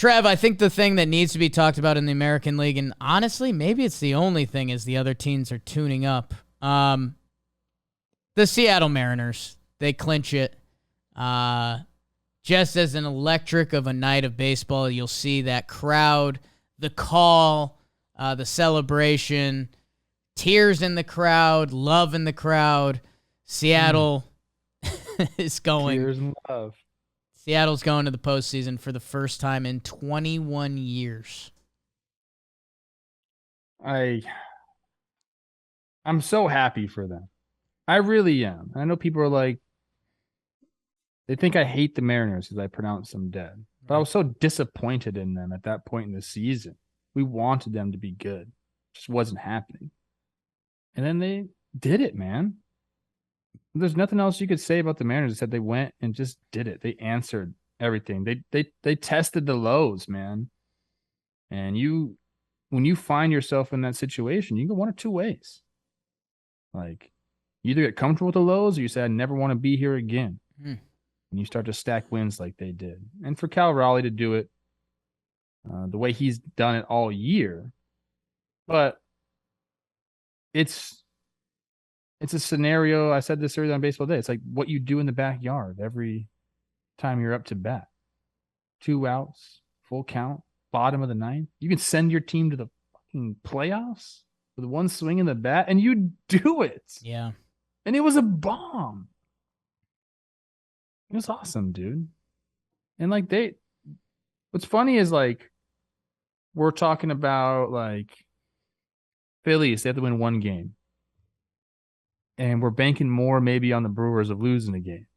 Trev, I think the thing that needs to be talked about in the American League, and honestly, maybe it's the only thing, is the other teams are tuning up. The Seattle Mariners, they clinch it. Just as an electric of a night of baseball, you'll see that crowd, the call, the celebration, tears in the crowd, love in the crowd. Seattle is going. Tears and love. Seattle's going to the postseason for the first time in 21 years. I'm so happy for them. I really am. I know people are like, they think I hate the Mariners because I pronounce them dead. But I was so disappointed in them at that point in the season. We wanted them to be good. It just wasn't happening. And then they did it, man. There's nothing else you could say about the Mariners except they went and just did it. They answered everything. They tested the lows, man. And when you find yourself in that situation, you go one or two ways. Like, you either get comfortable with the lows or you say, I never want to be here again. And you start to stack wins like they did. And for Cal Raleigh to do it the way he's done it all year, but it's a scenario. I said this earlier on Baseball Day. It's like what you do in the backyard every time you're up to bat. 2 outs, full count, bottom of the ninth. You can send your team to the fucking playoffs with one swing in the bat, and you do it. Yeah. And it was a bomb. It was awesome, dude. And like what's funny is like we're talking about like Phillies, they have to win one game. And we're banking more maybe on the Brewers of losing the game.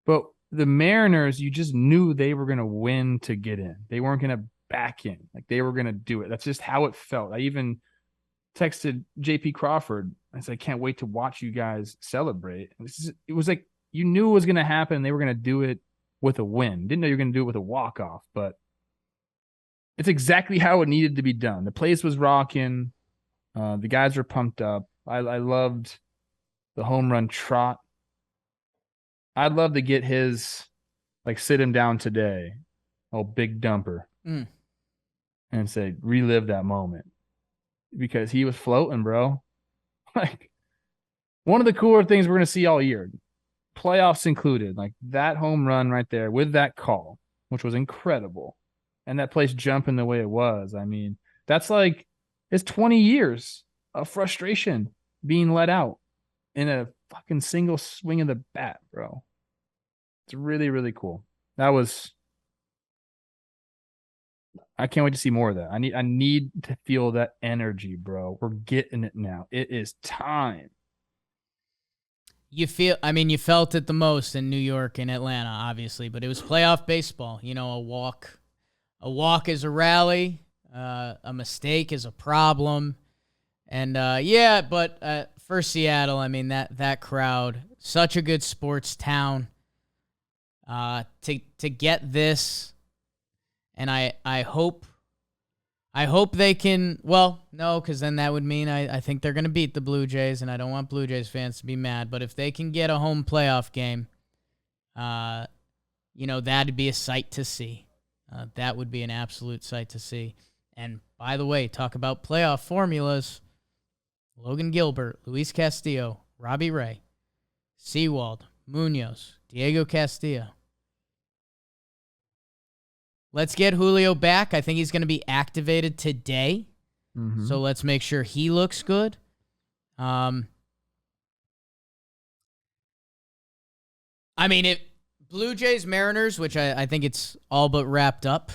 But the Mariners, you just knew they were going to win to get in. They weren't going to back in. Like they were going to do it. That's just how it felt. I even texted JP Crawford. I said, I can't wait to watch you guys celebrate. It was like you knew it was going to happen. They were going to do it with a win. Didn't know you were going to do it with a walk-off, but it's exactly how it needed to be done. The place was rocking. The guys were pumped up. I loved the home run trot. I'd love to get his, like, sit him down today, big dumper, and say, relive that moment. Because he was floating, bro. Like, one of the cooler things we're going to see all year, playoffs included, like that home run right there with that call, which was incredible. And that place jumping the way it was. I mean, that's like, it's 20 years of frustration being let out in a fucking single swing of the bat, bro. It's really, really cool. I can't wait to see more of that. I need to feel that energy, bro. We're getting it now. It is time. You felt it the most in New York and Atlanta, obviously, but it was playoff baseball. You know, a walk is a rally, a mistake is a problem. And but for Seattle, I mean, that crowd, such a good sports town. To get this, and I hope they can. Well, no, because then that would mean I think they're going to beat the Blue Jays, and I don't want Blue Jays fans to be mad. But if they can get a home playoff game, that'd be a sight to see. That would be an absolute sight to see. And by the way, talk about playoff formulas. Logan Gilbert, Luis Castillo, Robbie Ray, Sewald, Munoz, Diego Castillo. Let's get Julio back. I think he's going to be activated today. Mm-hmm. So let's make sure he looks good. Blue Jays Mariners, which I think it's all but wrapped up.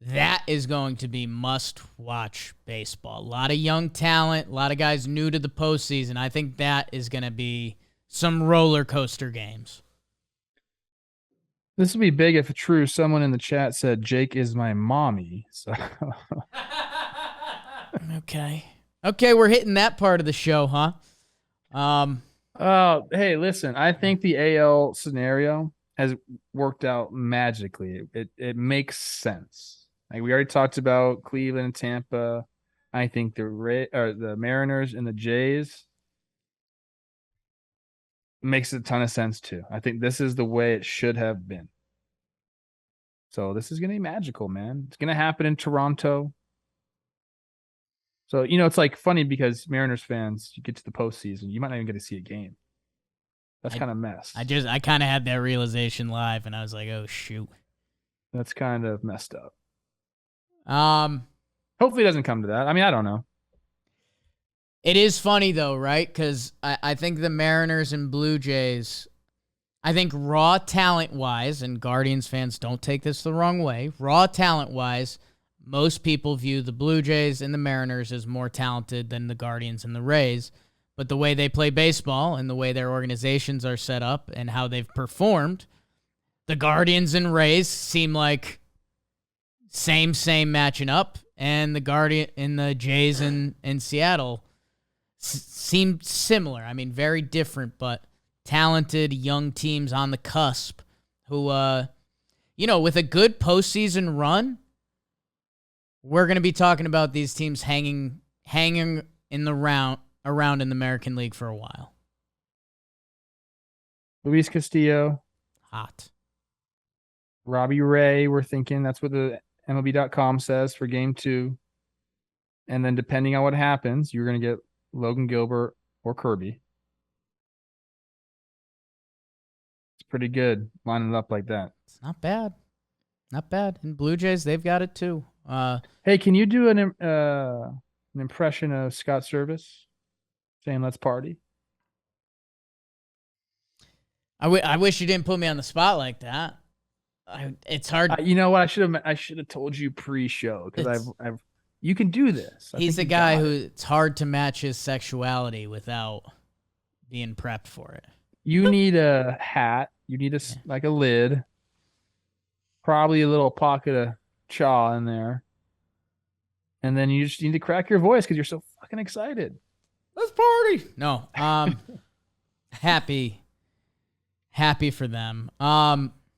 That is going to be must-watch baseball. A lot of young talent, a lot of guys new to the postseason. I think that is going to be some roller coaster games. This would be big if true. Someone in the chat said Jake is my mommy. So Okay, we're hitting that part of the show, huh? Hey, listen. I think the AL scenario has worked out magically. It makes sense. Like we already talked about Cleveland and Tampa. I think the Mariners and the Jays makes a ton of sense too. I think this is the way it should have been. So this is going to be magical, man. It's going to happen in Toronto. So, it's like funny because Mariners fans, you get to the postseason, you might not even get to see a game. That's kind of messed. I kind of had that realization live, and I was like, oh shoot. That's kind of messed up. Hopefully it doesn't come to that. I mean, I don't know. It is funny though, right? Because I think the Mariners and Blue Jays, I think raw talent-wise, and Guardians fans don't take this the wrong way, raw talent-wise, most people view the Blue Jays and the Mariners as more talented than the Guardians and the Rays. But the way they play baseball and the way their organizations are set up and how they've performed, the Guardians and Rays seem like same matching up, and the Jays in Seattle seem similar. I mean, very different, but talented young teams on the cusp who, with a good postseason run, we're going to be talking about these teams hanging in the around in the American League for a while. Luis Castillo. Hot. Robbie Ray, we're thinking that's what the MLB.com says for game 2. And then depending on what happens, you're going to get Logan Gilbert or Kirby. It's pretty good lining it up like that. It's not bad. Not bad. And Blue Jays, they've got it too. Hey, can you do an impression of Scott Service saying "Let's party"? I wish you didn't put me on the spot like that. It's hard. You know what? I should have told you pre-show because you can do this. He's a guy who it's hard to match his sexuality without being prepped for it. You need a hat. You need like a lid. Probably a little pocket of chaw in there. And then you just need to crack your voice because you're so fucking excited. Let's party. No. Happy for them.